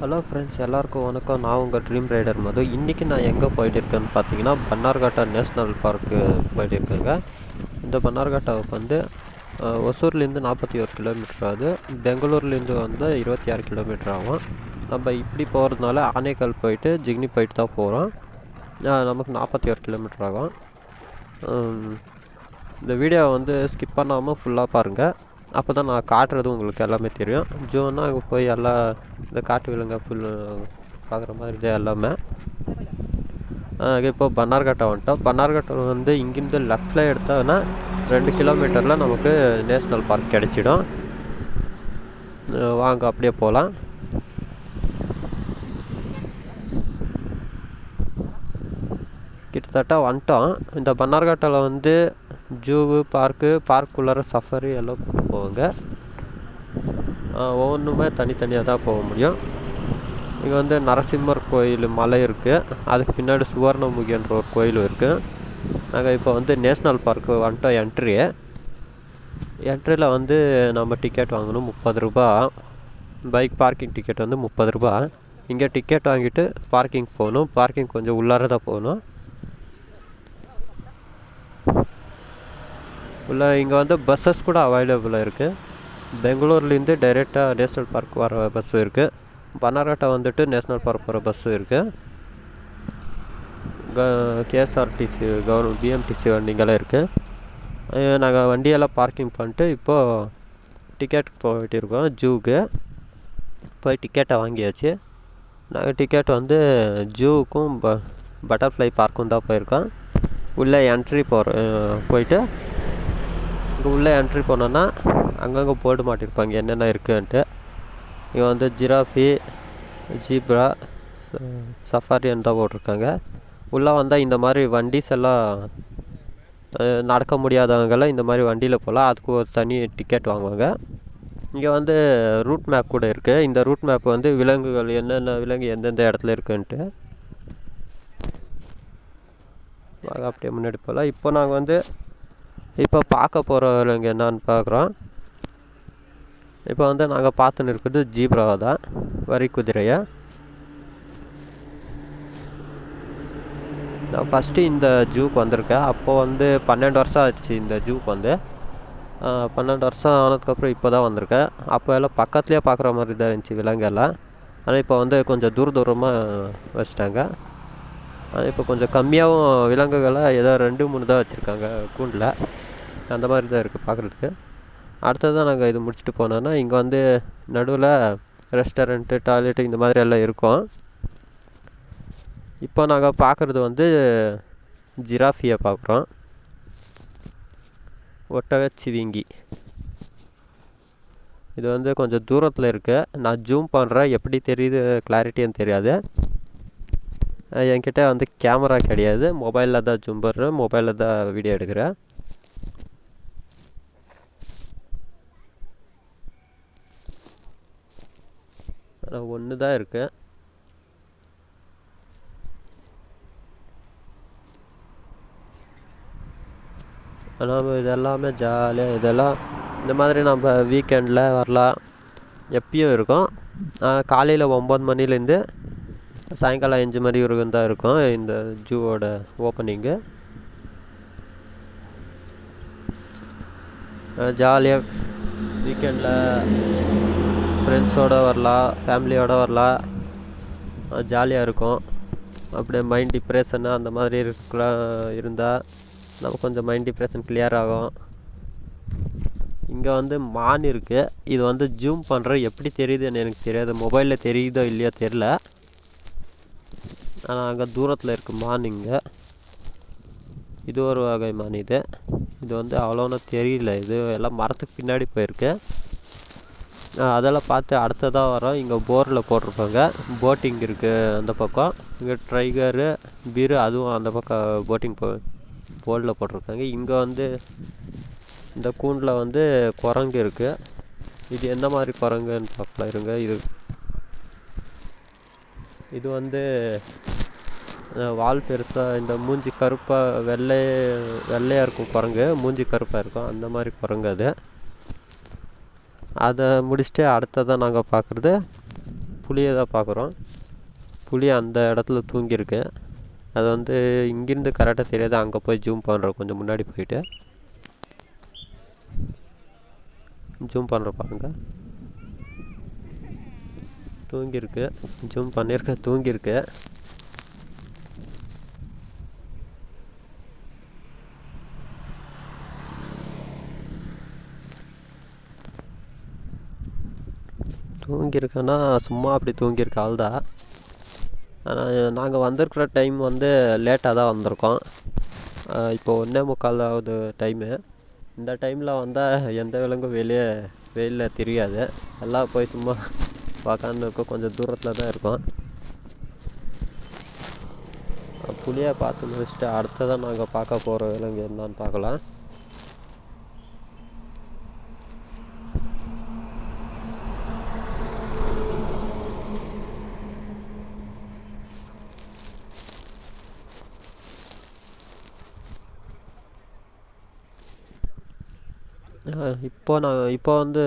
Hello friends, எல்லாருக்கும் வணக்கம். நான் உங்கள் ட்ரீம் ரைடர் மது. இன்றைக்கி நான் எங்கே போயிட்டு இருக்கேன்னு பார்த்தீங்கன்னா, பன்னார்கட்டா நேஷ்னல் பார்க்கு போயிட்டு இருக்கேங்க. இந்த பன்னார்கட்டாவுக்கு வந்து ஒசூர்லேருந்து 41 கிலோமீட்டர் ஆகுது. பெங்களூர்லேருந்து வந்து 26 கிலோமீட்டர் ஆகும். நம்ம இப்படி போகிறதுனால ஆனேக்கல் போயிட்டு ஜிக்னி போயிட்டு தான் போகிறோம். நமக்கு 41 கிலோமீட்டர் ஆகும். இந்த வீடியோவை வந்து ஸ்கிப் பண்ணாமல் ஃபுல்லாக பாருங்கள். அப்போ தான் நான் காட்டுறது உங்களுக்கு எல்லாமே தெரியும். ஜூன்னா அங்கே போய் எல்லாம் இந்த காட்டு விலங்க ஃபுல் பார்க்குற மாதிரி இது எல்லாமே. இப்போ பன்னார்கட்டா வந்துட்டோம். பன்னார்கட்டா வந்து இங்கேருந்து லெஃப்டில் எடுத்தோன்னா 2 கிலோமீட்டரில் நமக்கு நேஷ்னல் பார்க் கிடச்சிடும். வாங்க அப்படியே போகலாம். கிட்டத்தட்ட வந்துட்டோம். இந்த பன்னார்கட்டாவில் வந்து ஜூவு, பார்க்குள்ளார சஃபாரி எல்லாம் போவாங்க. ஒவ்வொன்றுமே தனித்தனியாக தான் போக முடியும். இங்கே வந்து நரசிம்மர் கோயில் மலை இருக்குது. அதுக்கு பின்னாடி சுவர்ணமுகின்ற ஒரு கோயில் இருக்குது. நாங்கள் இப்போ வந்து நேஷ்னல் பார்க்கு வந்துட்டோம். என்ட்ரியில் வந்து நம்ம டிக்கெட் வாங்கணும் 30 ரூபா. பைக் பார்க்கிங் டிக்கெட் வந்து 30 ரூபா. இங்கே டிக்கெட் வாங்கிட்டு பார்க்கிங் போகணும். பார்க்கிங் கொஞ்சம் உள்ளார தான் போகணும். இங்கே வந்து பஸ்ஸஸ் கூட அவைலபிளாக இருக்குது. பெங்களூர்லேருந்து டைரெக்டாக நேஷ்னல் பார்க் வர பஸ்ஸு இருக்குது. பன்னார்கட்டா வந்துட்டு நேஷ்னல் பார்க் போகிற பஸ்ஸும் இருக்குது. கேஎஸ்ஆர்டிசி பிஎம்டிசி வண்டிங்கெல்லாம் இருக்குது. நாங்கள் வண்டியெல்லாம் பார்க்கிங் பண்ணிட்டு இப்போது டிக்கெட் போயிட்டு இருக்கோம். ஜூவுக்கு போய் டிக்கெட்டை வாங்கியாச்சு. நாங்கள் டிக்கெட் வந்து ஜூவுக்கும் பட்டர்ஃப்ளை பார்க்கும் தான் போயிருக்கோம். உள்ளே என்ட்ரி போயிட்டு இங்கே உள்ளே என்ட்ரி போனோன்னா அங்கங்கே போர்டு மாட்டிருப்பாங்க என்னென்ன இருக்குன்ட்டு. இங்கே வந்து ஜிராஃபி, ஜீப்ரா, சஃபாரின்னு தான் போட்டிருக்காங்க. உள்ளே வந்தால் இந்த மாதிரி வண்டிஸ் எல்லாம் நடக்க முடியாதவங்கெல்லாம் இந்த மாதிரி வண்டியில் போகலாம். அதுக்கு ஒரு தனி டிக்கெட் வாங்குவாங்க. இங்கே வந்து ரூட் மேப் கூட இருக்குது. இந்த ரூட் மேப் வந்து விலங்குகள் என்னென்ன விலங்கு எந்தெந்த இடத்துல இருக்குன்ட்டு. நாங்கள் அப்படியே முன்னாடி போகலாம். இப்போ நாங்கள் வந்து பார்க்க போகிற விலங்கு என்னான்னு பார்க்குறோம். இப்போ வந்து நாங்கள் பார்த்துன்னு இருக்கிறது ஜீப்ராவை தான், வரி குதிரையை. நான் ஃபஸ்ட்டு இந்த ஜூக்கு வந்திருக்கேன். அப்போது வந்து 12 வருஷம் ஆச்சு இந்த ஜூக்கு வந்து. 12 வருஷம் ஆனதுக்கப்புறம் இப்போ தான் வந்திருக்கேன். அப்போ எல்லாம் பக்கத்துலேயே பார்க்குற மாதிரி தான் இருந்துச்சு விலங்கெல்லாம். ஆனால் இப்போ வந்து கொஞ்சம் தூரமாக வச்சுட்டாங்க. ஆனால் இப்போ கொஞ்சம் கம்மியாகவும் விலங்குகளை ஏதோ 2-3 தான் வச்சுருக்காங்க கூண்டில். அந்த மாதிரி தான் இருக்குது பார்க்குறதுக்கு. அடுத்தது தான் நாங்கள் இது முடிச்சுட்டு போனோன்னா இங்கே வந்து நடுவில் ரெஸ்டாரண்ட்டு, டாய்லெட்டு இந்த மாதிரி எல்லாம் இருக்கும். இப்போ நாங்கள் பார்க்குறது வந்து ஜிராஃபியை பார்க்குறோம். ஒட்டகச்சிவிங்கி. இது வந்து கொஞ்சம் தூரத்தில் இருக்குது. நான் ஜூம் பண்ணுறேன், எப்படி தெரியுது கிளாரிட்டின்னு தெரியாது. என்கிட்ட வந்து கேமரா கிடையாது. மொபைலில் தான் ஜூம் பண்ணுறேன், மொபைலில் தான் வீடியோ எடுக்கிறேன். ஆனால் ஒன்று தான் இருக்குது. நம்ம இதெல்லாமே ஜாலியாக இதெல்லாம் இந்த மாதிரி நம்ம வீக்கெண்டில் வரலாம். எப்பயும் இருக்கும். காலையில் 9 மணிலேருந்து சாயங்காலம் 5 மணி வரைக்கும் தான் இருக்கும் இந்த ஜூவோட ஓப்பனிங்கு. ஜாலியாக வீக்கெண்டில் ஃப்ரெண்ட்ஸோடு வரலாம், ஃபேமிலியோடு வரலாம். ஜாலியாக இருக்கும். அப்படியே மைண்ட் டிப்ரெஷனு அந்த மாதிரி இருந்தால் நம்ம கொஞ்சம் மைண்ட் டிப்ரெஷன் கிளியர் ஆகும். இங்கே வந்து மான் இருக்குது. இது வந்து ஜூம் பண்ணுறேன், எப்படி தெரியுதுன்னு எனக்கு தெரியாது. மொபைலில் தெரியுதோ இல்லையோ தெரில. ஆனால் அங்கே தூரத்தில் இருக்குது மான். இங்கே இது ஒரு வகை மான். இது வந்து அவ்வளோன்னு தெரியல. இது எல்லாம் மரத்துக்கு பின்னாடி போயிருக்கு. அதெல்லாம் பார்த்து அடுத்ததாக வரோம். இங்கே போரில் போட்டிருப்பாங்க. போட்டிங் இருக்குது அந்த பக்கம். இங்கே ட்ரைகரு, பீரு அதுவும் அந்த பக்கம் போட்டிங் போர்டில் போட்டிருக்காங்க. இங்கே வந்து இந்த கூண்டில் வந்து குரங்கு இருக்குது. இது எந்த மாதிரி குரங்குன்னு பார்க்கலாம் இருங்க. இது வந்து வால் பெருசாக, இந்த மூஞ்சி கருப்பாக வெள்ளையாக இருக்கும் குரங்கு. மூஞ்சி கருப்பாக இருக்கும், அந்த மாதிரி குரங்கு அது. அதை முடிச்சுட்டு அடுத்ததான் நாங்கள் பார்க்குறது புலியை தான் பார்க்குறோம். புலி அந்த இடத்துல தூங்கியிருக்கு. அது வந்து இங்கேருந்து கரெக்டாக தெரியாது. அங்கே போய் ஜூம் பண்ணுறோம், கொஞ்சம் முன்னாடி போயிட்டு ஜூம் பண்ணுற பாருங்க. தூங்கியிருக்கு, ஜூம் பண்ணியிருக்க, தூங்கியிருக்கு. தூங்கியிருக்கேன்னா சும்மா அப்படி தூங்கியிருக்க ஆள் தான். ஆனால் நாங்கள் வந்திருக்கிற டைம் வந்து லேட்டாக தான் வந்திருக்கோம். இப்போ 1:45 டைமு. இந்த டைமில் வந்தால் எந்த விலங்கும் வெயிலில் தெரியாது. எல்லாம் போய் சும்மா பார்க்கான்னு இருக்கும், கொஞ்சம் தூரத்தில் தான் இருக்கும். புலியை பார்த்து முடிச்சுட்டு அடுத்ததான் நாங்கள் பார்க்க போகிற விலங்கு என்னன்னு பார்க்கலாம். இப்போ வந்து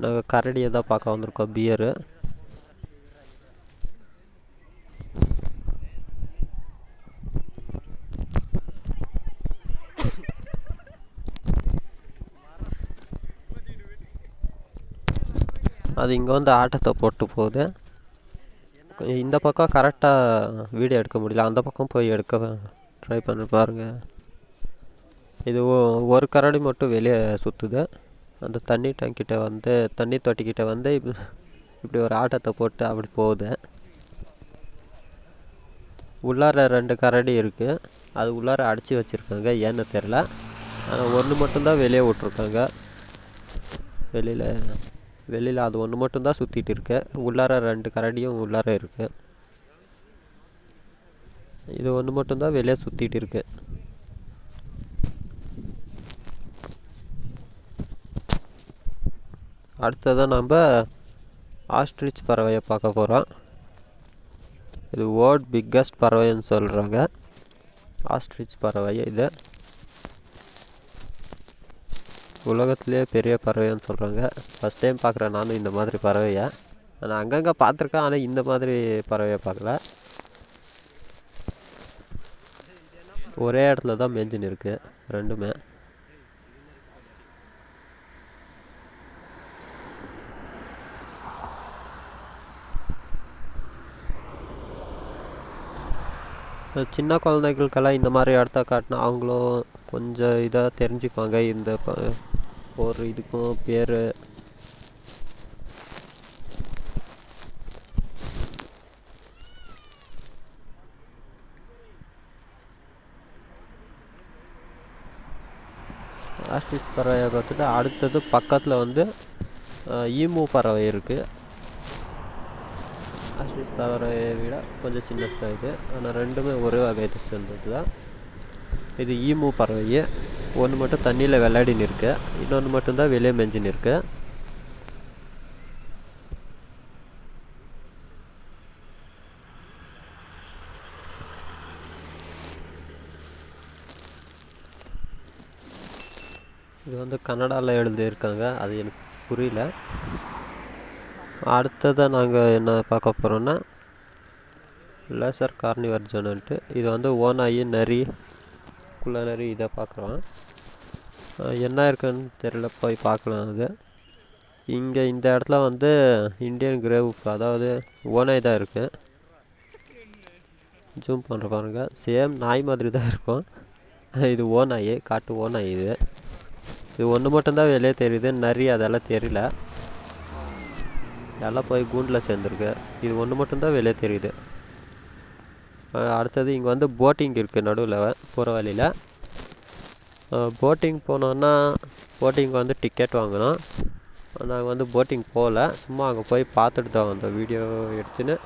நாங்கள் கரடியை தான் பார்க்க வந்திருக்கோம், பியரு. அது இங்கே வந்து ஆட்டத்தை போட்டு போகுது. இந்த பக்கம் கரெக்டாக வீடியோ எடுக்க முடியல, அந்த பக்கம் போய் எடுக்க ட்ரை பண்ணி பாருங்கள். இது ஒரு கரடி மட்டும் வெளியே சுற்றுது. அந்த தண்ணி டேங்கிட்ட வந்து, தண்ணி தொட்டிக்கிட்ட வந்து இப்படி ஒரு ஆட்டத்தை போட்டு அப்படி போகுது. உள்ளார 2 கரடி இருக்குது. அது உள்ளார அடித்து வச்சுருக்காங்க, ஏன்னு தெரில. ஆனால் ஒன்று மட்டும்தான் வெளியே விட்ருக்காங்க. வெளியில் அது ஒன்று மட்டும்தான் சுற்றிட்டு இருக்கு. உள்ளார 2 கரடியும் உள்ளார இருக்குது. இது ஒன்று மட்டும்தான் வெளியே சுற்றிட்டு இருக்கு. அடுத்ததான் நம்ம ஆஸ்ட்ரிச் பறவையை பார்க்க போகிறோம். இது வேர்ல்ட் பிக்கஸ்ட் பறவைன்னு சொல்கிறாங்க, ஆஸ்ட்ரிச் பறவை. இது உலகத்துலேயே பெரிய பறவைன்னு சொல்கிறாங்க. ஃபஸ்ட் டைம் பார்க்குறேன் நானும் இந்த மாதிரி பறவையை. நான் அங்கங்கே பார்த்துருக்கேன், ஆனால் இந்த மாதிரி பறவையை பார்க்கல. ஒரே இடத்துல தான் மேஞ்சின்னு இருக்குது ரெண்டுமே. சின்ன குழந்தைகளுக்கெல்லாம் இந்த மாதிரி இடத்த காட்டினா அவங்களும் கொஞ்சம் இதாக தெரிஞ்சுக்குவாங்க. இந்த ஒரு இதுக்கும் பேர். ஆஸ்ட்ரிச் பறவையை பார்த்துட்டு அடுத்தது பக்கத்தில் வந்து ஈமு பறவை இருக்குது. ஆஸ்ட்ரிச் பறவையை விட கொஞ்சம் சின்னதாக இது, ஆனால் ரெண்டுமே ஒரே வகையை சேர்ந்தது தான். இது ஈமு பறவை. ஒன்று மட்டும் தண்ணியில் விளையாடின்னு இருக்கு, இன்னொன்று மட்டும்தான் வெளியே மெஞ்சின்னு இருக்கு. இது வந்து கன்னடாவில் எழுதியிருக்காங்க, அது எனக்கு புரியல. அடுத்ததாக நாங்கள் என்ன பார்க்க போகிறோன்னா லேசர் கார்னிவர் ஜோன்ட்டு. இது வந்து ஓநாய், நரி, குள்ள நரி, இதை பார்க்குறோம். என்ன இருக்குன்னு தெரியல, போய் பார்க்கலாம். அது இங்கே இந்த இடத்துல வந்து இந்தியன் கிரே உல்ஃப், அதாவது ஓநாய் தான் இருக்குது. ஜூம் பண்ணுற பாருங்க, சேம் நாய் மாதிரி தான் இருக்கும். இது ஓநாய், காட்டு ஓநாய். இது ஒன்று மட்டும்தான் வெளியே தெரியுது, நரி அதெல்லாம் தெரியல, எல்லாம் போய் கூண்டில் சேர்ந்துருக்கு. இது ஒன்று மட்டும்தான் வெளியே தெரியுது. அடுத்தது இங்கே வந்து போட்டிங் இருக்குது நடுவில் போகிற வழியில். போட்டிங் போனோன்னா போட்டிங் வந்து டிக்கெட் வாங்கினோம். நாங்கள் வந்து போட்டிங் போகல, சும்மா அங்கே போய் பார்த்துட்டு தான் வந்தோம், வீடியோ எடுத்துன்னு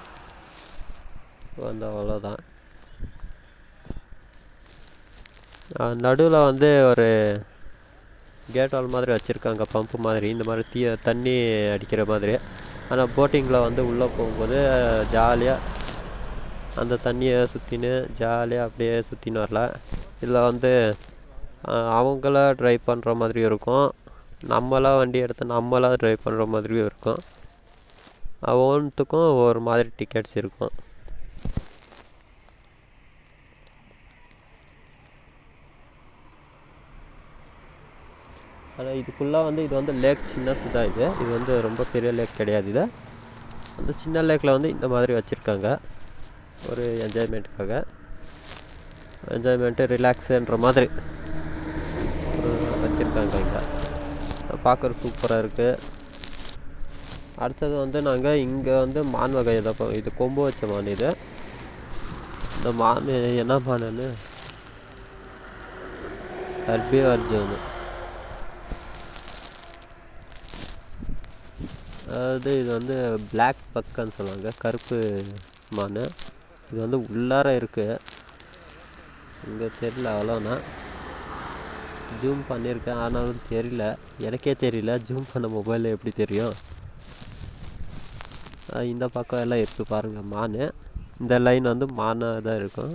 வந்தோம், அவ்வளோதான். நடுவில் வந்து ஒரு கேட் வால் மாதிரி வச்சுருக்காங்க, பம்பு மாதிரி, இந்த மாதிரி தண்ணி அடிக்கிற மாதிரி. ஆனால் போட்டிங்கில் வந்து உள்ளே போகும்போது ஜாலியாக அந்த தண்ணியை சுற்றின்னு ஜாலியாக அப்படியே சுற்றின்னு வரலாம். இதில் வந்து அவங்கள ட்ரைவ் பண்ணுற மாதிரியும் இருக்கும், நம்மளாக வண்டி எடுத்து நம்மளாக ட்ரைவ் பண்ணுற மாதிரியும் இருக்கும். ஒவ்வொன்றுத்துக்கும் ஒவ்வொரு மாதிரி டிக்கெட்ஸ் இருக்கும். ஆனால் இதுக்குள்ளே வந்து இது வந்து லேக் சின்னது தான். இது வந்து ரொம்ப பெரிய லேக் கிடையாது. அந்த சின்ன லேக்கில் வந்து இந்த மாதிரி வச்சுருக்காங்க ஒரு என்ஜாய்மெண்ட்டு ரிலாக்ஸுன்ற மாதிரி வச்சுருக்காங்க. இங்கே பார்க்குற சூப்பராக இருக்குது. அடுத்தது வந்து நாங்கள் இங்கே வந்து மான் வகை இது கொம்பு வச்ச மான். இந்த மான் என்ன மானுன்னு டர்பி அர்ஜுன். அதாவது இது வந்து பிளாக் பக்குன்னு சொல்லுவாங்க, கருப்பு மான். இது வந்து உள்ளார இருக்குது, இங்கே தெரியல அவ்வளோண்ணா. ஜூம் பண்ணியிருக்கேன் ஆனாலும் தெரியல, எனக்கே தெரியல ஜூம் பண்ண மொபைலில் எப்படி தெரியும். இந்த பக்கம் எல்லாம் இருக்குது பாருங்கள் மான். இந்த லைன் வந்து மானாக தான் இருக்கும்.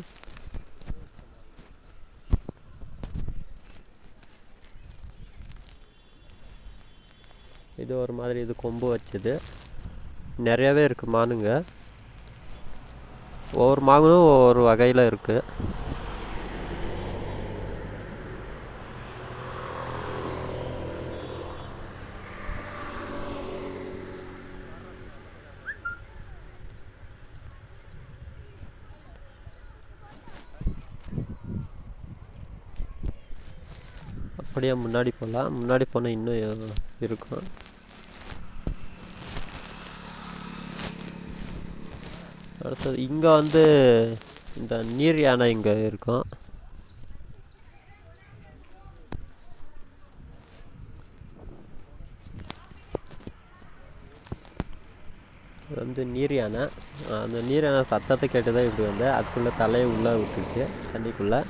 இது ஒரு மாதிரி இது கொம்பு வச்சது. நிறையாவே இருக்குது மானுங்க. ஒவ்வொரு மானும் ஒவ்வொரு வகையில் இருக்குது. அப்படியே முன்னாடி போகலாம். முன்னாடி போனால் இன்னும் இருக்கும். அடுத்தது இங்கே வந்து இந்த நீர் யானை இங்கே இருக்கும். வந்து நீர் யானை. அந்த நீர் யானை சத்தத்தை கேட்டு தான் இப்படி வந்து அதுக்குள்ளே தலையை உள்ளே விட்டுருச்சு தண்ணிக்குள்ளே.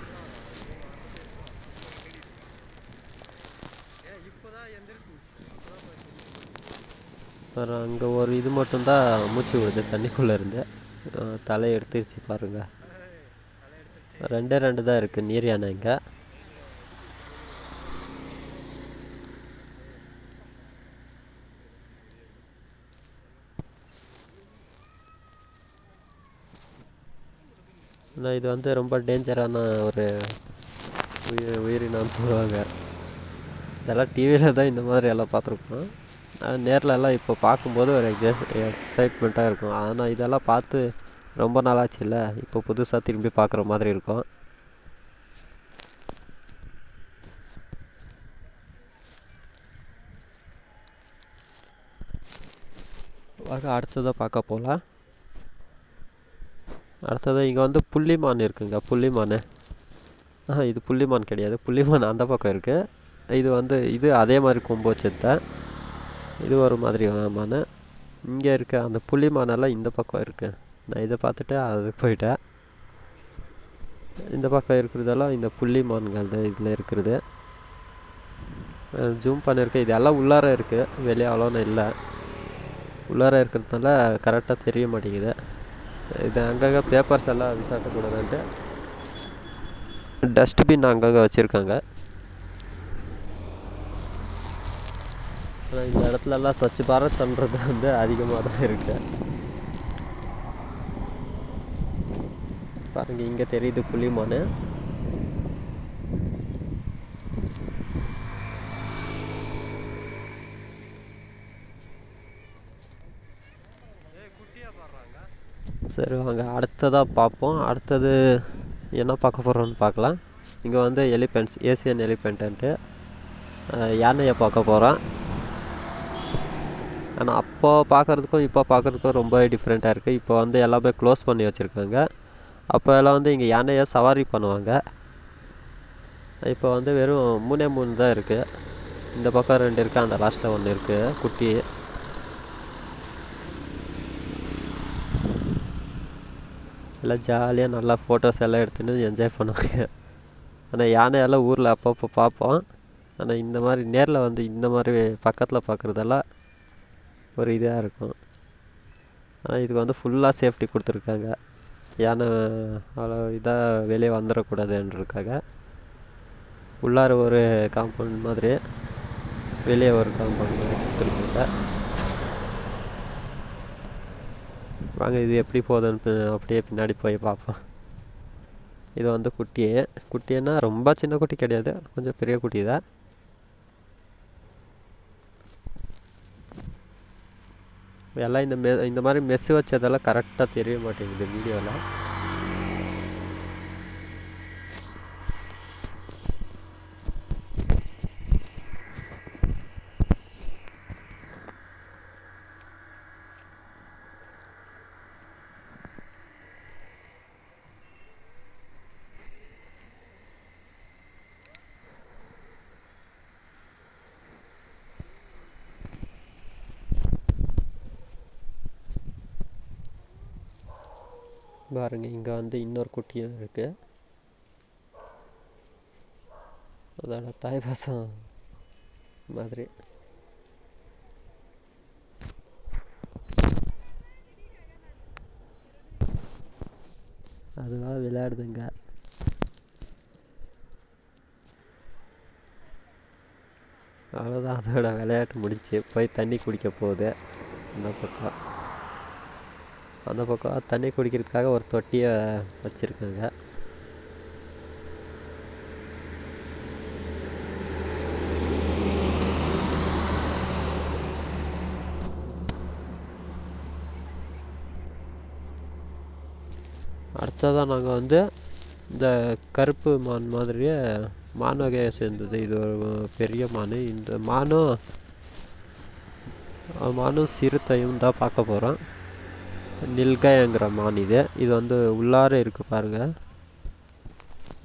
அப்புறம் அங்கே ஒரு இது மட்டும்தான் மூச்சு விடுது தண்ணிக்குள்ளே இருந்து. தலையை எடுத்துருச்சு பாருங்கள். ரெண்டு தான் இருக்குது நீர் யானை இங்கே. ஆனால் இது வந்து ரொம்ப டேஞ்சரான ஒரு உயிரினம்னு சொல்லுவாங்க. இதெல்லாம் டிவியில் தான் இந்த மாதிரி எல்லாம் பார்த்துருக்கோம். நேரில் எல்லாம் இப்போ பார்க்கும்போது ஒரு எக்ஸைட்மெண்ட்டாக இருக்கும். ஆனால் இதெல்லாம் பார்த்து ரொம்ப நாளாச்சு இல்லை, இப்போ புதுசாக திரும்பி பார்க்குற மாதிரி இருக்கும். அடுத்ததாக பார்க்க போகலாம். அடுத்ததாக இங்கே வந்து புள்ளிமான் இருக்குங்க. புள்ளிமான் இது புள்ளிமான் கிடையாது, புள்ளிமான் அந்த பக்கம் இருக்குது. இது வந்து இது அதே மாதிரி கொம்பு வச்சது. இது ஒரு மாதிரி மான். இங்கே இருக்க அந்த புள்ளிமானெல்லாம் இந்த பக்கம் இருக்குது. நான் இதை பார்த்துட்டு அதுக்கு போயிட்டேன். இந்த பக்கம் இருக்கிறதெல்லாம் இந்த புள்ளிமான்கள் தான் இதில் இருக்கிறது. ஜூம் பண்ணியிருக்கேன். இது எல்லாம் உள்ளார இருக்குது, வெளியே அவ்வளோன்னு இல்லை. உள்ளார இருக்கிறதுனால கரெக்டாக தெரிய மாட்டேங்குது. இது அங்கங்கே பேப்பர்ஸ் எல்லாம் விசாட்டக்கூடாதுன்ட்டு டஸ்ட்பின் அங்கங்கே வச்சுருக்காங்க. ஆனால் இந்த இடத்துலலாம் ஸ்வச் பாரத் பண்ணுறது வந்து அதிகமாக தான் இருக்குது. பாருங்கள், இங்கே தெரியுது புள்ளிமான். சரி வாங்க அடுத்ததாக பார்ப்போம். அடுத்தது என்ன பார்க்க போகிறோன்னு பார்க்கலாம். இங்கே வந்து எலிஃபென்ட்ஸ், ஏசியன் எலிஃபெண்ட்டு யானையை பார்க்க போகிறோம். ஆனால் அப்போ பார்க்குறதுக்கும் இப்போ பார்க்குறதுக்கும் ரொம்ப டிஃப்ரெண்ட்டாக இருக்குது. இப்போ வந்து எல்லாமே க்ளோஸ் பண்ணி வச்சுருக்காங்க. அப்போ எல்லாம் வந்து இங்கே யானையை சவாரி பண்ணுவாங்க. இப்போ வந்து வெறும் 3 தான் இருக்குது. இந்த பக்கம் 2 இருக்குது, அந்த லாஸ்ட்டில் 1 இருக்குது குட்டி. எல்லாம் ஜாலியாக நல்லா ஃபோட்டோஸ் எல்லாம் எடுத்துன்னு என்ஜாய் பண்ணுவாங்க. ஆனால் யானையெல்லாம் ஊரில் அப்பப்போ பார்ப்போம். ஆனால் இந்த மாதிரி நேரில் வந்து இந்த மாதிரி பக்கத்தில் பார்க்குறதெல்லாம் ஒரு இதாக இருக்கும். ஆனால் இதுக்கு வந்து ஃபுல்லாக சேஃப்டி கொடுத்துருக்காங்க. யானை அவ்வளோ இதாக வெளியே வந்துடக்கூடாதுன்றதுக்காக உள்ளார ஒரு காம்பவுண்ட் மாதிரி, வெளியே ஒரு காம்பவுண்ட் மாதிரி கொடுத்துருக்காங்க. வாங்க இது எப்படி போகுதுன்னு அப்படியே பின்னாடி போய் பார்ப்போம். இது வந்து குட்டின்னா ரொம்ப சின்ன குட்டி கிடையாது, கொஞ்சம் பெரிய குட்டி தான். எல்லாம் இந்த மாதிரி மெஸ்ஸு வச்சதெல்லாம் கரெக்டாக தெரிய மாட்டேங்குது வீடியோவில். பாருங்க இங்கே வந்து இன்னொரு குட்டியும் இருக்குது. அதோட தாய்பாசம் மாதிரி. அதுவாக விளையாடுதுங்க. அவ்வளோதான், அதோட விளையாட்டு முடிச்சு போய் தண்ணி குடிக்க போகுது. அந்த பக்கம் தண்ணி குடிக்கிறதுக்காக ஒரு தொட்டியை வச்சுருக்காங்க. அடுத்ததான் நாங்கள் வந்து இந்த கருப்பு மான் மாதிரியே மான் வகையை சேர்ந்தது. இது ஒரு பெரிய மான். இந்த மானும் சிறுத்தையும் தான் பார்க்க போகிறோம். நில்காயங்கிற மான் இது வந்து உள்ளார இருக்குது பாருங்கள்.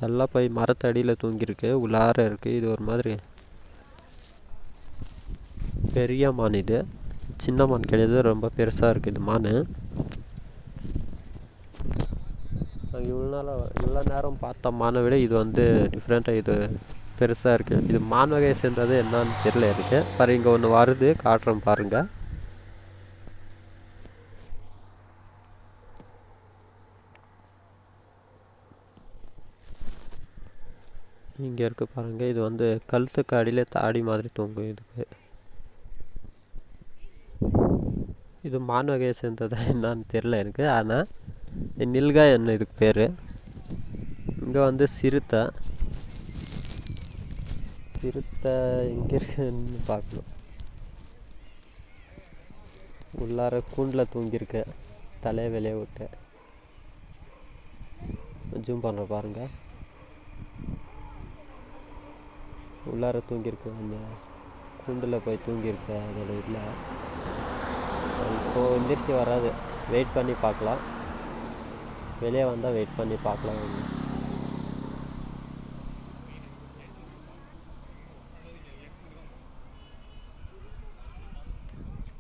எல்லாம் போய் மரத்தடியில் தூங்கியிருக்கு, உள்ளார இருக்குது. இது ஒரு மாதிரி பெரிய மான். இது சின்ன மான் கிடையாது, ரொம்ப பெருசாக இருக்குது இது மான். நாங்கள் இவ்வளோ நேரம் பார்த்த மானை விட இது வந்து டிஃப்ரெண்ட்டாக இது பெருசாக இருக்குது. இது மான் வகையை சேர்ந்தது என்னன்னு தெரியல எனக்கு. பாரு இங்கே ஒன்று வருது, காட்டுறோம் பாருங்கள். இங்கே இருக்குது பாருங்கள். இது வந்து கழுத்துக்கு அடியிலே தாடி மாதிரி தூங்கும். இது மான் வகையை சேர்ந்ததா என்னன்னு தெரில எனக்கு. ஆனால் நில்காய் என்ன இதுக்கு பேர். இங்கே வந்து சிறுத்தை எங்கே இருக்குன்னு பார்க்கணும். உள்ளார கூண்டில் தூங்கியிருக்கு, தலையை வெளியே விட்டு. ஜூம் பண்ணுற பாருங்க. உள்ளார தூங்கியிருக்கு, அந்த கூண்டில் போய் தூங்கியிருக்கு. அதோட இதில் இப்போது எந்திரிச்சு வராது, வெயிட் பண்ணி பார்க்கலாம். வெளியே வந்தால் வெயிட் பண்ணி பார்க்கலாம்.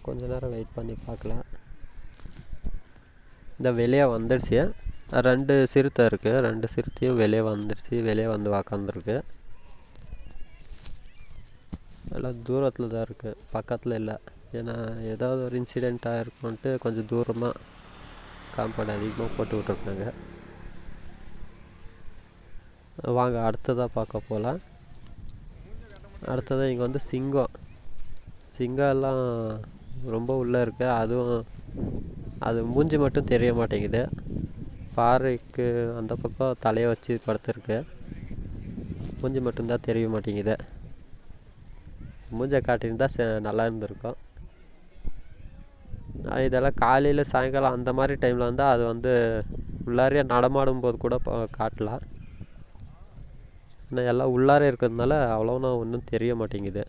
கொஞ்ச நேரம் வெயிட் பண்ணி பார்க்கலாம். இந்த வெளியே வந்துடுச்சு. 2 சிறுத்தை இருக்குது, 2 சிறுத்தையும் வெளியே வந்துடுச்சு. வெளியே வந்து உக்காந்துருக்கு. எல்லாம் தூரத்தில் தான் இருக்குது, பக்கத்தில் இல்லை. ஏன்னா ஏதாவது ஒரு இன்சிடெண்ட் ஆகிருக்குன்ட்டு கொஞ்சம் தூரமாக காம்பவுண்ட் அதிகமாக போட்டு விட்ருக்காங்க. வாங்க அடுத்ததாக பார்க்க போகலாம். அடுத்ததாக இங்கே வந்து சிங்கம் எல்லாம் ரொம்ப உள்ளே இருக்குது. அதுவும் அது மூஞ்சி மட்டும் தெரிய மாட்டேங்குது. பாறைக்கு அந்த பக்கம் தலையை வச்சு படுத்துருக்கு, மூஞ்சி மட்டும்தான் தெரிய மாட்டேங்குது. மூஞ்சை காட்டியிருந்தா நல்லா இருந்திருக்கும். இதெல்லாம் காலையில் சாயங்காலம் அந்த மாதிரி டைமில் வந்தால் அது வந்து உள்ளாரையே நடமாடும் போது கூட காட்டலாம். ஆனால் எல்லாம் உள்ளாரே இருக்கிறதுனால அவ்வளோனா ஒன்றும் தெரிய மாட்டேங்குது.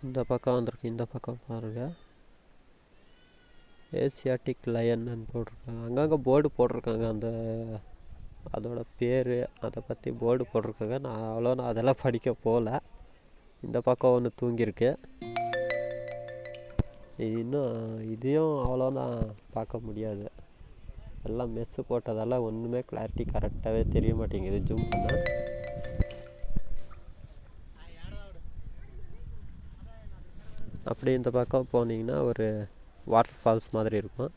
இந்த பக்கம் வந்திருக்கு. இந்த பக்கம் பாருங்கள், ஏசியாட்டிக் லயன்னு போட்டிருக்காங்க. அங்கங்கே போர்டு போட்டிருக்காங்க, அதோட பேர் அதை பற்றி போர்டு போட்டிருக்காங்க. நான் அதெல்லாம் படிக்க போகல. இந்த பக்கம் ஒன்று தூங்கியிருக்கு. இதையும் அவ்வளோதான் பார்க்க முடியாது. எல்லாம் மெஸ்ஸு போட்டதெல்லாம் ஒன்றுமே கிளாரிட்டி கரெக்டாகவே தெரிய மாட்டேங்குது ஜூம் பண்ண. அப்படி இந்த பக்கம் போனீங்கன்னா ஒரு வாட்டர் ஃபால்ஸ் மாதிரி இருக்கும்.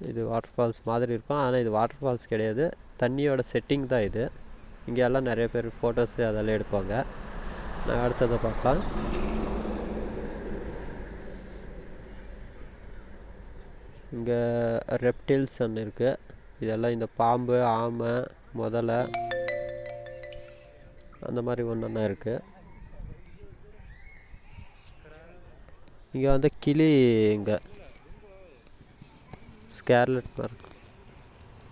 இது வாட்டர் ஃபால்ஸ் மாதிரி இருக்கும், ஆனால் இது வாட்டர் ஃபால்ஸ் கிடையாது, தண்ணியோட செட்டிங் தான் இது. இங்கே எல்லாம் நிறைய பேர் ஃபோட்டோஸு அதெல்லாம் எடுப்பாங்க. நான் அடுத்ததை பார்க்கலாம். இங்கே ரெப்டில்ஸ் ஒன்று இருக்குது. இதெல்லாம் இந்த பாம்பு, ஆமை, முதலை அந்த மாதிரி ஒன்றா இருக்குது. இங்கே வந்து கிளி, இங்கே ஸ்கேர்லெட்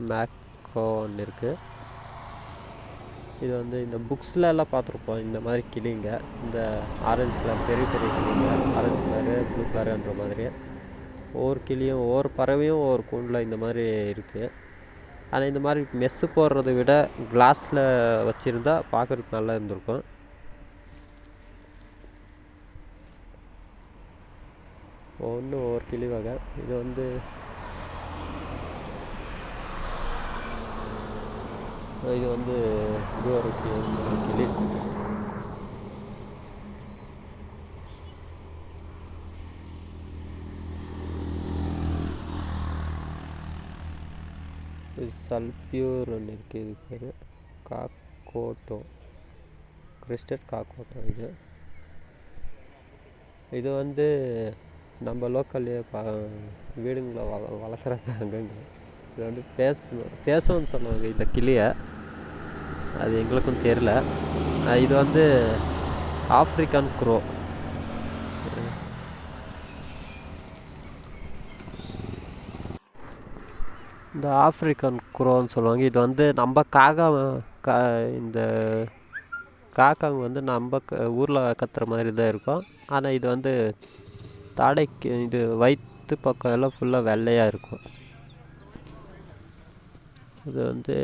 மேக்கோ ஒன்று இருக்குது. இது வந்து இந்த புக்ஸில் எல்லாம் பார்த்துருப்போம் இந்த மாதிரி கிளிங்க, இந்த ஆரஞ்சு கலர் பெரிய பெரிய கிளிங்க, ஆரஞ்சு கலரு ப்ளூ கலருன்ற மாதிரி. ஒவ்வொரு கிளியும் ஒவ்வொரு பறவையும் ஒவ்வொரு கூண்டில் இந்த மாதிரி இருக்குது. ஆனால் இந்த மாதிரி மெஸ்ஸு போடுறத விட கிளாஸில் வச்சுருந்தா பார்க்குறதுக்கு நல்லா இருந்திருக்கும். ஒவ்வொரு கிளி வகை. இது வந்து இது ஒரு கிளி. இது சல்பியூர் ஒன்று இருக்குது. இது பேர் காக்கோட்டோ, கிறிஸ்டட் காக்கோட்டோ. இது வந்து நம்ம லோக்கல்லையே வீடுங்களை வளர்க்குறாங்க அங்கங்கே. இது வந்து பேசணும்னு சொல்லுவாங்க இந்த கிளியை, அது எங்களுக்கும் தெரியல. இது வந்து ஆஃப்ரிக்கன் க்ரோ. இந்த ஆஃப்ரிக்கன் க்ரோன்னு சொல்லுவாங்க. இது வந்து நம்ம இந்த காக்காங்க வந்து நம்ம ஊரில் கத்துற மாதிரி தான் இருக்கும். ஆனால் இது வந்து தாடைக்கு இது வயிற்று பக்கம் எல்லாம் ஃபுல்லாக வெள்ளையாக இருக்கும். இது வந்து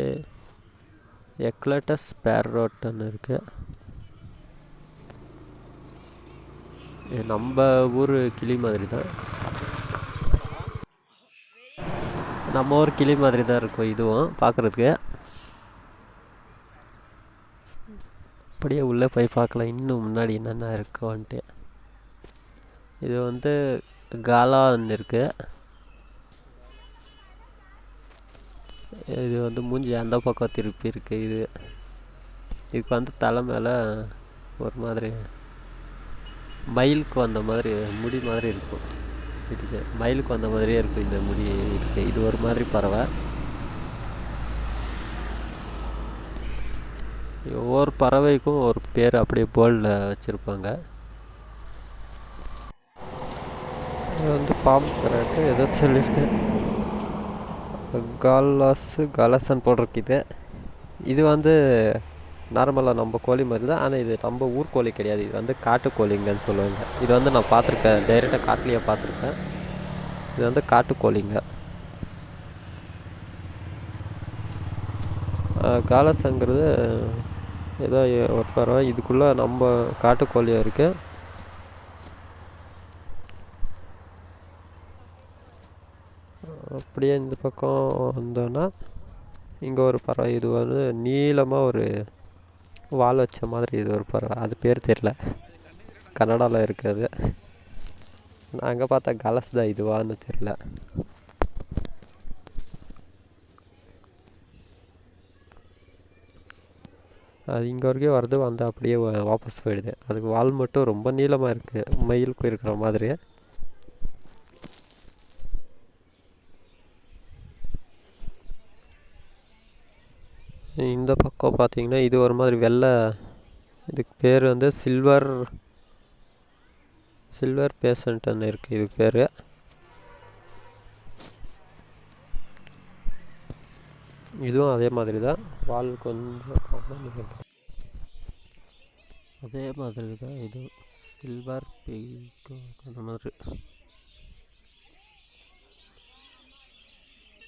எக்லட்டஸ் பேரோட்னு இருக்குது. இது நம்ம ஊர் கிளி மாதிரி தான், நம்ம ஊர் கிளி மாதிரி தான் இருக்கும் இதுவும் பார்க்குறதுக்கு. அப்படியே உள்ளே போய் பார்க்கலாம் இன்னும் முன்னாடி என்னென்ன இருக்குன்ட்டு. இது வந்து காலான்னு இருக்குது. இது வந்து மூஞ்சி அந்த பக்கம் திருப்பி இருக்குது. இதுக்கு வந்து தலை மேலே ஒரு மாதிரி மயிலுக்கு வந்த மாதிரி முடி மாதிரி இருக்கும். இதுக்கு மயிலுக்கு வந்த மாதிரியே இருக்கும் இந்த முடி இருக்குது. இது ஒரு மாதிரி பறவை. ஒவ்வொரு பறவைக்கும் ஒரு பேர் அப்படியே போர்டில் வச்சுருப்பாங்க. இது வந்து பாம்பு கராட்டு ஏதோ சொல்லியிருக்கேன். காலசன் போட்டிருக்கு. இது வந்து நார்மலாக நம்ம கோழி மாதிரி தான், ஆனால் இது நம்ம ஊர் கோழி கிடையாது. இது வந்து காட்டுக்கோழிங்கன்னு சொல்லுவாங்க. இது வந்து நான் பார்த்துருக்கேன், டைரெக்டாக காட்டிலேயே பார்த்துருக்கேன். இது வந்து காட்டுக்கோழிங்க. காலசங்கிறது ஏதோ ஒரு பறவை. இதுக்குள்ளே நம்ம காட்டுக்கோழியாக இருக்குது. அப்படியே இந்த பக்கம் வந்தோன்னா இங்கே ஒரு பறவை. இது வந்து நீளமாக ஒரு வால் வச்ச மாதிரி இது ஒரு பறவை. அது பேர் தெரியல, கன்னடாவில் இருக்குது. நாங்கள் பார்த்தா கலஸ் தான், இதுவான்னு தெரியல. அது இங்கே வரைக்கும் வருது, வந்து அப்படியே வாபஸ் போயிடுது. அதுக்கு வால் மட்டும் ரொம்ப நீளமாக இருக்குது, மயிலுக்கு இருக்கிற மாதிரி. இந்த பக்கம் பார்த்தீங்கன்னா இது ஒரு மாதிரி வெள்ளை. இதுக்கு பேர் வந்து சில்வர் பேசண்ட்னு இருக்குது இதுக்கு பேர். இதுவும் அதே மாதிரி தான், வால் கொஞ்சம் அதே மாதிரி தான். இது சில்வர் அந்த மாதிரி.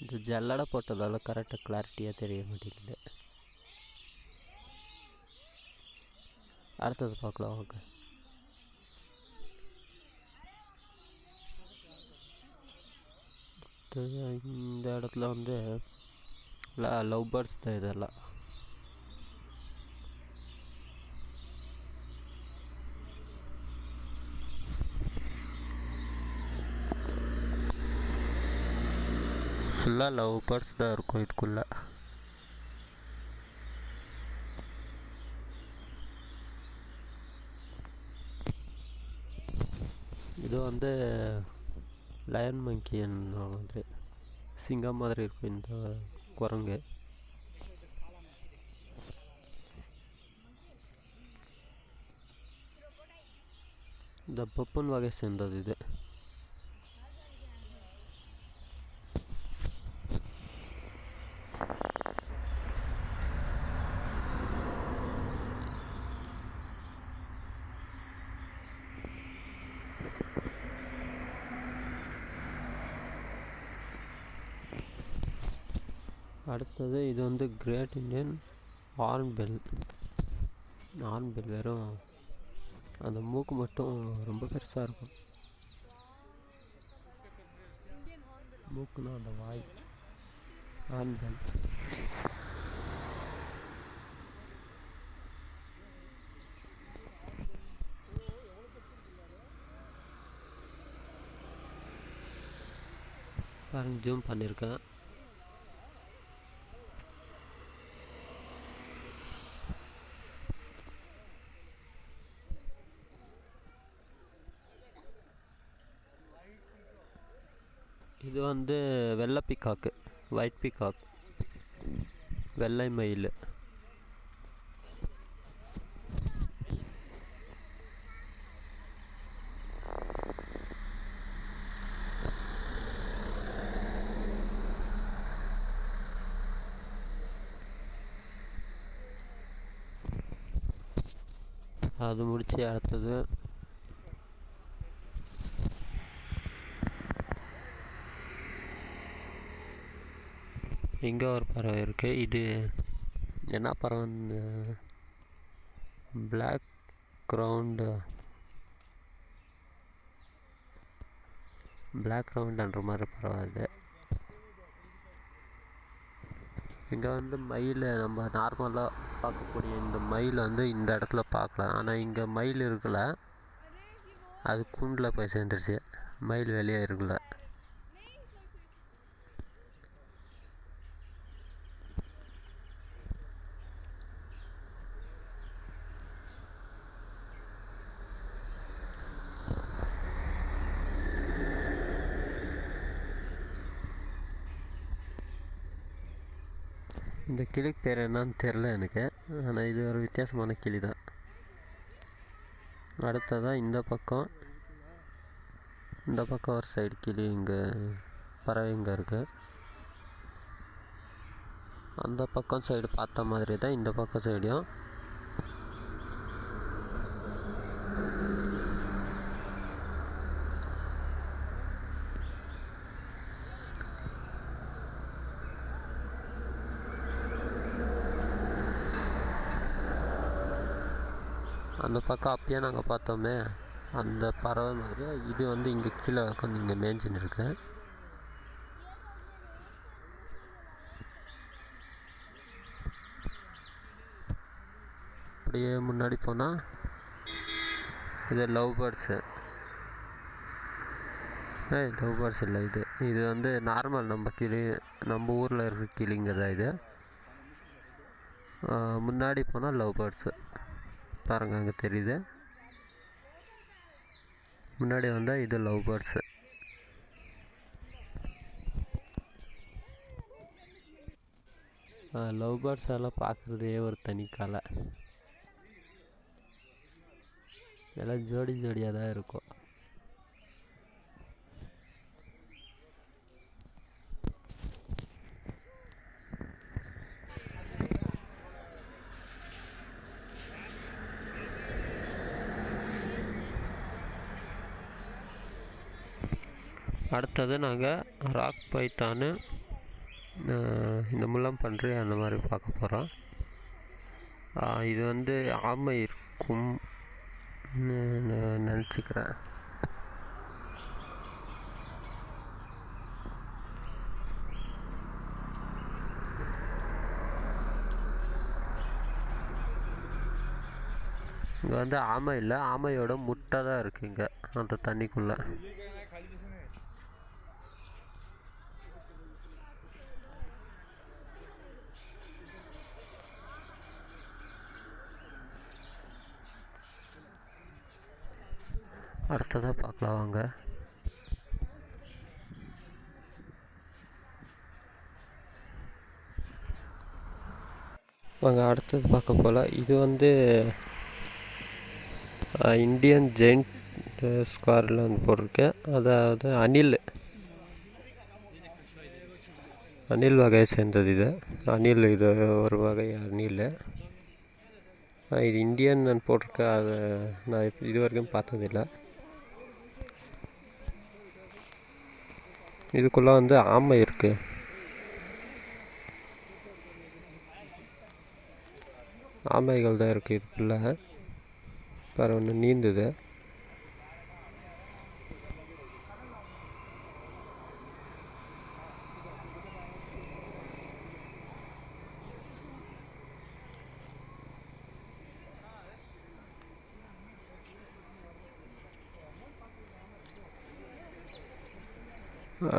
இந்த ஜல்லடை போட்டதால் கரெக்டாக கிளாரிட்டியாக தெரிய மாட்டேங்குது. அடுத்தது பார்க்கலாம் வாங்க. இந்த இடத்துல வந்து லவ் பேர்ட்ஸ் தான் இதெல்லாம். ஃபுல்லாக லவ் பேர்ட்ஸ் தான் இருக்கும் இதுக்குள்ளே. இது வந்து லயன் மங்கின்னு வந்து சிங்கம் மாதிரி இருக்கும் இந்த குரங்கு. இந்த பப்புன் வகை சேர்ந்தது இது. அடுத்தது இது வந்து கிரேட் இண்டியன் ஹார்ன்பில். ஹார்ன்பில் வெறும் அந்த மூக்கு மட்டும் ரொம்ப பெருசாக இருக்கும். மூக்குன்னா அந்த வாய். ஹார்ன்பில். பாருங்க, ஜூம் பண்ணியிருக்கேன். இது வந்து வெள்ளை பீகாக்கு, ஒயிட் பீகாக், வெள்ளை மயில். அது முடிச்சு அடுத்தது இங்கே ஒரு பறவை இருக்குது. இது என்ன பறவைன்னு, பிளாக் கிரவுண்டுன்ற மாதிரி பறவை அது. இங்கே வந்து மயில், நம்ம நார்மலாக பார்க்கக்கூடிய இந்த மயில் வந்து இந்த இடத்துல பார்க்கலாம். ஆனால் இங்கே மயில் இருக்கல, அது கூண்டில் போய் சேர்ந்துருச்சு. மயில் வெளியே இருக்கல. இந்த கிளிக்கு பேர் என்னன்னு தெரில எனக்கு, ஆனால் இது ஒரு வித்தியாசமான கிளி தான். அடுத்ததாக இந்த பக்கம் ஒரு சைடு கிளி, இங்கே பறவை இங்கே இருக்குது. அந்த பக்கம் சைடு பார்த்த மாதிரி தான் இந்த பக்கம் சைடையும். அந்த பக்கம் அப்பயே நாங்கள் பார்த்தோமே அந்த பறவை மாதிரி இது வந்து இங்கே கீழே உட்காந்து இங்கே மேய்ஞ்சின்னு இருக்கு. அப்படியே முன்னாடி போனால் இது லவ் பேர்ட்ஸு. லவ் பேர்ட்ஸ் இல்லை, இது வந்து நார்மல் நம்ம கிளி, நம்ம ஊரில் இருக்கிற கிளிங்க தான் இது. முன்னாடி போனால் லவ் பேர்ட்ஸு பாருங்கள், அங்கே தெரியுது. முன்னாடி வந்தால் இது லவ் பேர்ட்ஸு. லவ் பேர்ட்ஸ் எல்லாம் பார்க்குறதே ஒரு தனி கலை. எல்லாம் ஜோடியாக தான் இருக்கும். அடுத்தது நாங்கள் ராக் பைத்தானு, இந்த முள்ளம்பன்றி அந்த மாதிரி பார்க்க போகிறோம். இது வந்து ஆமை இருக்கும் நினச்சிக்கிறேன். இங்கே வந்து ஆமை இல்லை, ஆமையோட முட்டை தான் இருக்குது இங்கே அந்த தண்ணிக்குள்ளே. அடுத்ததாக பார்க்கலாம் வாங்க. அடுத்தது பார்க்க போல். இது வந்து இந்தியன் ஜெயிண்ட் ஸ்குவாரில் வந்து போட்டிருக்கு. அதாவது அணில் வகையை சேர்ந்தது இது. இது ஒரு வகை அணில். இது இந்தியன் போட்டிருக்க. அதை நான் இது வரைக்கும் பார்த்ததில்லை. இதுக்குள்ளே வந்து ஆமை இருக்குது. ஆமைகள் தான் இருக்குது இதுக்குள்ளே. வேறு ஒன்று நீந்துது.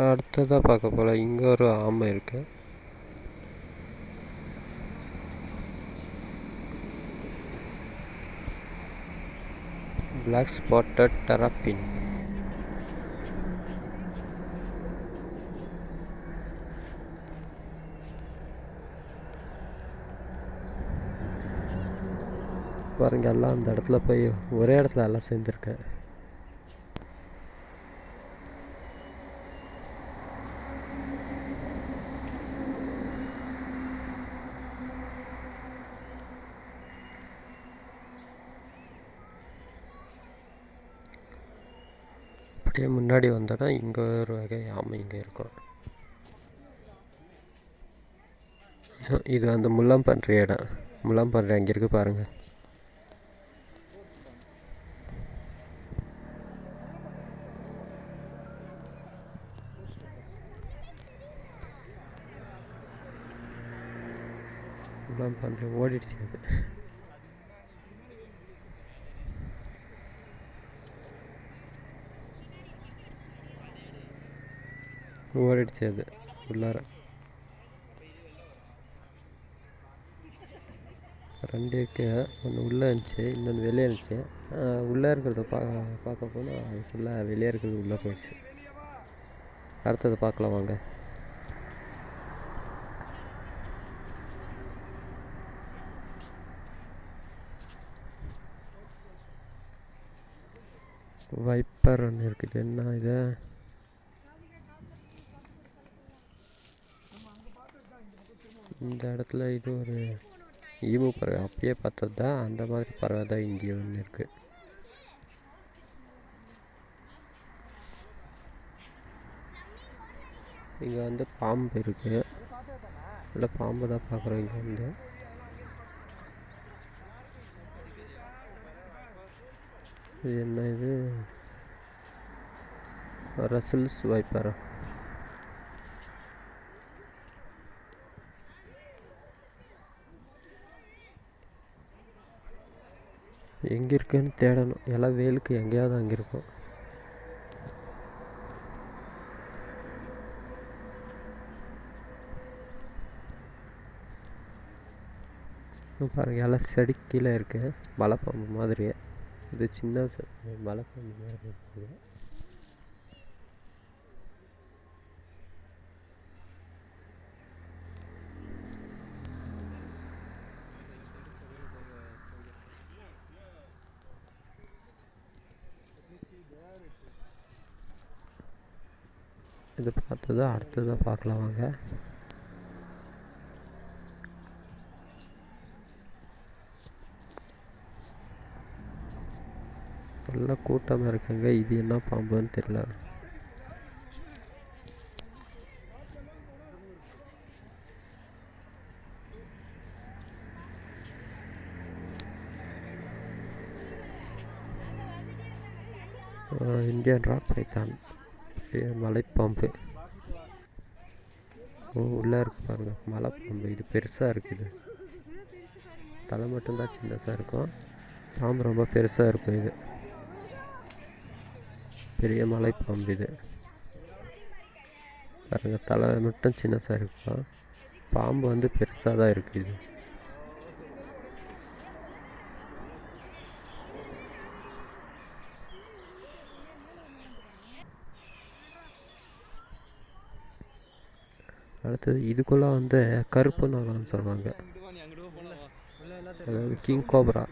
அடுத்ததாக பார்க்க போல இங்கே ஒரு ஆமை இருக்குது. Black spotted terrapin. பாருங்க, எல்லாம் அந்த இடத்துல போய் ஒரே இடத்துல எல்லாம் சேர்ந்துருக்கேன். அப்படியே முன்னாடி வந்தோன்னா இங்கே ஒரு வகை ஆமை இங்கே இருக்கும். இது வந்து முள்ளம்பன்றி இடம். முள்ளம்பன்றி அங்கே இருக்குது பாருங்கள். முள்ளம்பன்றி ஓடிடுச்சு. அது ஓடிடுச்சு. அது உள்ளார 2 இருக்கு. ஒன்று உள்ளே இருந்துச்சு, இன்னொன்று வெளியே இருந்துச்சு. உள்ளே இருக்கிறத பார்க்க போனால் அது ஃபுல்லாக வெளியே இருக்கிறது உள்ளே போயிடுச்சு. அடுத்தது பார்க்கலாம் வாங்க. வைப்பர் ஒன்று இருக்குது. என்ன இது? இந்த இடத்துல இது ஒரு ஈமு பறவை. அப்பயே பார்த்தது தான். அந்த மாதிரி பறவை தான் இங்கே ஒன்று இருக்குது. இங்கே வந்து பாம்பு இருக்குது. இல்லை, பாம்பு தான் பார்க்குறோம் இங்கே வந்து. இது என்ன? இது ரசல்ஸ் வைப்பர். எங்கே இருக்குன்னு தேடணும். எல்லாம் வேலுக்கு எங்கேயாவது அங்கே இருக்கும். பாருங்கள், எல்லாம் செடி கீழே இருக்குது. மலைப்பாம்பு மாதிரியே. இது சின்ன மலைப்பாம்பு மாதிரி இருக்குது. இது பார்த்தது. அடுத்ததாக பார்க்கலாம் வாங்க. நல்லா கூட்டமாக இருக்குங்க. இது என்ன பாம்புன்னு தெரியல. இந்தியன் ராக் பைத்தான், மலைப்பாம்பு. உள்ளே இருக்கு பாருங்கள் மலைப்பாம்பு. இது பெருசாக இருக்குது. தலை மட்டும்தான் சின்னதாக இருக்கும். பாம்பு ரொம்ப பெருசாக இருக்கும். இது பெரிய மலைப்பாம்பு. இது பாருங்கள், தலை மட்டும் சின்னதாக இருக்கும். பாம்பு வந்து பெருசாக தான் இருக்குது. அடுத்தது இதுக்குள்ளே வந்து கருப்பு நாகம்னு சொல்லுவாங்க, அதாவது கிங் கோப்ரா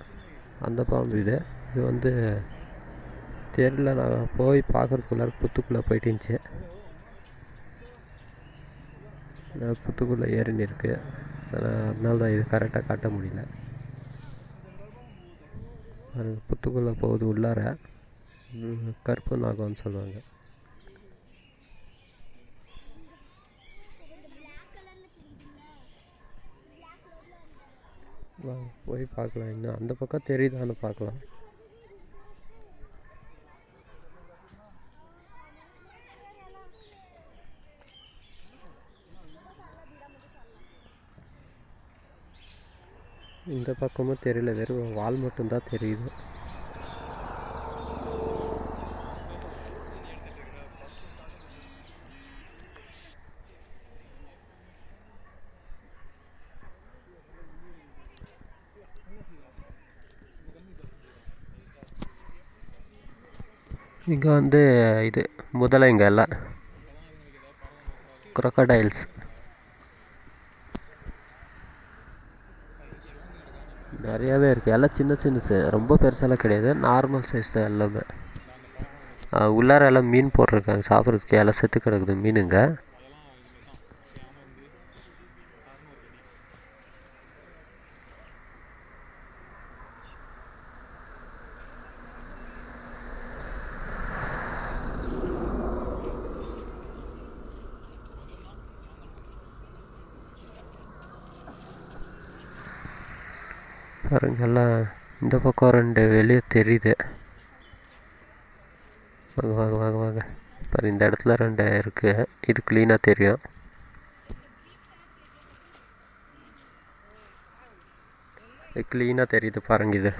அந்த பாம்பு. இது வந்து தெரியல, நான் போய் பார்க்குறதுக்குள்ளார புத்துக்குள்ளே போயிட்டு இருந்துச்சு. புத்துக்குள்ளே ஏறின்னு இருக்கு, அதனால தான் இது கரெக்டாக காட்ட முடியல. அது புத்துக்குள்ளே போகுது உள்ளார. கருப்பு நாகம்னு சொல்லுவாங்க. போய் பார்க்கலாம், இன்னும் அந்த பக்கம் தெரியுதான்னு பார்க்கலாம். இந்த பக்கமும் தெரியல, வெறும் வால் மட்டும்தான் தெரியுது. இங்கே வந்து இது முதலைங்க எல்லாம், crocodiles நிறையாவே இருக்குது. எல்லாம் சின்ன சின்ன ரொம்ப பெருசாலாம் கிடையாது, நார்மல் சைஸ் தான் எல்லாமே. உள்ளார எல்லாம் மீன் போட்டிருக்காங்க சாப்பிட்றதுக்கு, எல்லாம் செத்து கிடக்குது மீனுங்க. பாருங்க, எல்லாம் இந்த பக்கம் 2 வெளியே தெரியுது. வாங்க வாங்க வாங்க வாங்க. பாரு, இந்த இடத்துல 2 இருக்குது, இது க்ளீனாக தெரியும். க்ளீனாக தெரியுது பாருங்க. இது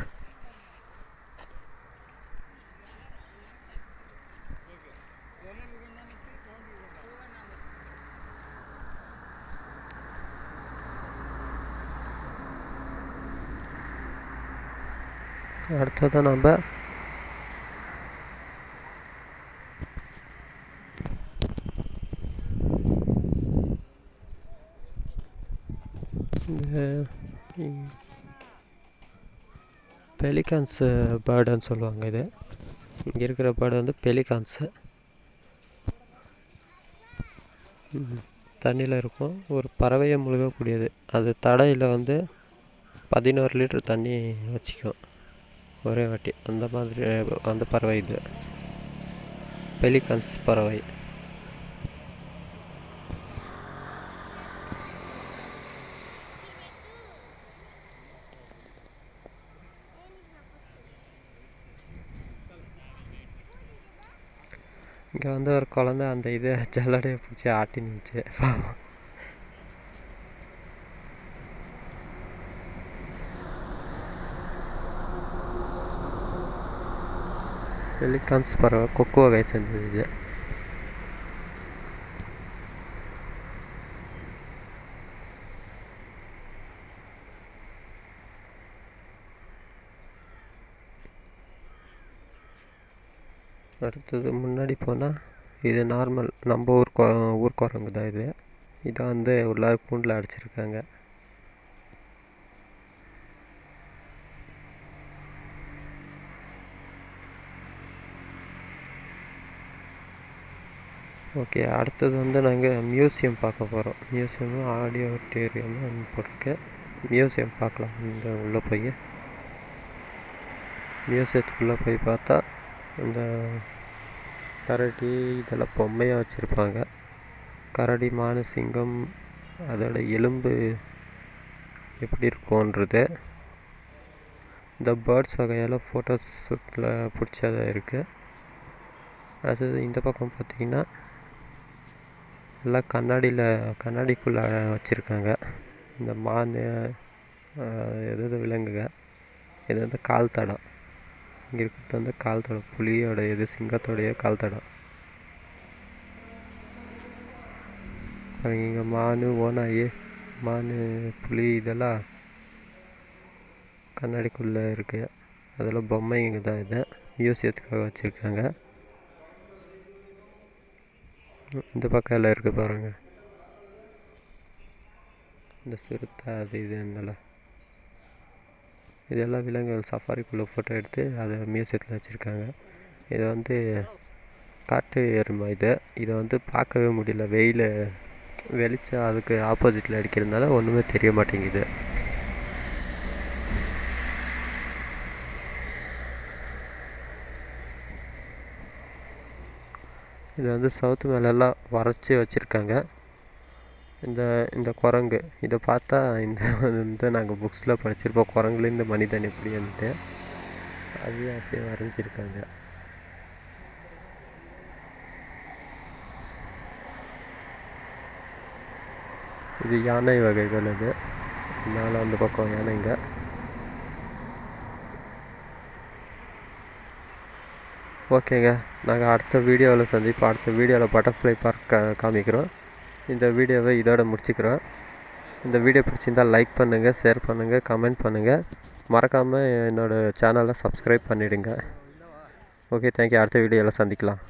அடுத்ததான் நம்ம இந்த பெலிகான்ஸு பேர்டுன்னு சொல்லுவாங்க. இது இங்கே இருக்கிற பேர்டு வந்து பெலிகான்ஸு. தண்ணியில் இருக்கும், ஒரு பறவையை முழுகக்கூடியது. அது தடையில் வந்து 11 லிட்டர் தண்ணி வச்சுக்கும் ஒரே வாட்டி. அந்த மாதிரி அந்த பறவை இது பெலிகான்ஸ் பறவை. இங்கே வந்து ஒரு குழந்தை அந்த இதை ஜல்லடையை பிடிச்சி ஆட்டி நின்றுச்சு. பெலிகான்ஸ் பறவை கொக்கு வகை சேர்ந்தது இது. அடுத்தது முன்னாடி போனால் இது நார்மல் நம்ம ஊர்க்குரங்கு தான். இதை வந்து உள்ளார கூண்டில் அடைச்சிருக்காங்க. ஓகே, அடுத்தது வந்து நாங்கள் மியூசியம் பார்க்க போகிறோம். மியூசியமும் ஆடியோட்டோரியமும் போட்டிருக்கு. மியூசியம் பார்க்கலாம். இந்த உள்ளே போய் மியூசியத்துக்குள்ளே போய் பார்த்தா இந்த கரடி இதெல்லாம் பொம்மையாக வச்சுருப்பாங்க. கரடி, மான், சிங்கம், அதோட எலும்பு எப்படி இருக்கும்ன்றது. இந்த பேர்ட்ஸ் வகையால் ஃபோட்டோஸ் ஷூட்டில் பிடிச்சதாக இருக்குது. அது இந்த பக்கம் பார்த்திங்கன்னா எல்லாம் கண்ணாடிக்குள்ளே வச்சுருக்காங்க. இந்த மான், எது விலங்குங்க, இது வந்து கால் தடம். இங்கே இருக்கிறது வந்து கால் தடம், புலியோட சிங்கத்தோடைய கால் தடம். இங்கே மான், ஓநாய், மான், புலி இதெல்லாம் கண்ணாடிக்குள்ளே இருக்குது. அதெல்லாம் பொம்மைங்க தான். இது மியூசியத்துக்காக வச்சுருக்காங்க. இந்த பக்கம் எல்லாம் இருக்குது பாருங்கள். இந்த சிறுத்தை அது இதுனால இதெல்லாம் விலங்குகள் சஃபாரிக்குள்ளே ஃபோட்டோ எடுத்து அதை மியூசியத்தில் வச்சுருக்காங்க. இது வந்து காட்டு எருமை. இதை வந்து பார்க்கவே முடியல, வெயில் வெளிச்சம் அதுக்கு ஆப்போசிட்டில் அடிக்கிறதுனால ஒன்றுமே தெரிய மாட்டேங்குது. இது வந்து சவுத்து மேலெல்லாம் வரைச்சி வச்சுருக்காங்க. இந்த குரங்கு இதை பார்த்தா இந்த நாங்கள் புக்ஸில் படிச்சிருப்போம், குரங்குலேருந்து மனிதன் எப்படின்ட்டு, அது அப்படியே வரைஞ்சிருக்காங்க. இது யானை வகைகள். அது மேலே அந்த பக்கம் யானைங்க. ஓகேங்க, நாங்கள் அடுத்த வீடியோவில் சந்திப்போம். அடுத்த வீடியோவில் பட்டர்ஃப்ளை பார்க் காமிக்கிறோம். இந்த வீடியோவை இதோட முடிச்சுக்கிறோம். இந்த வீடியோ பிடிச்சிருந்தால் லைக் பண்ணுங்கள், ஷேர் பண்ணுங்கள், கமெண்ட் பண்ணுங்கள். மறக்காமல் என்னோடய சேனலை சப்ஸ்கிரைப் பண்ணிவிடுங்க. Okay, thank you. அடுத்த வீடியோவில் சந்திக்கலாம்.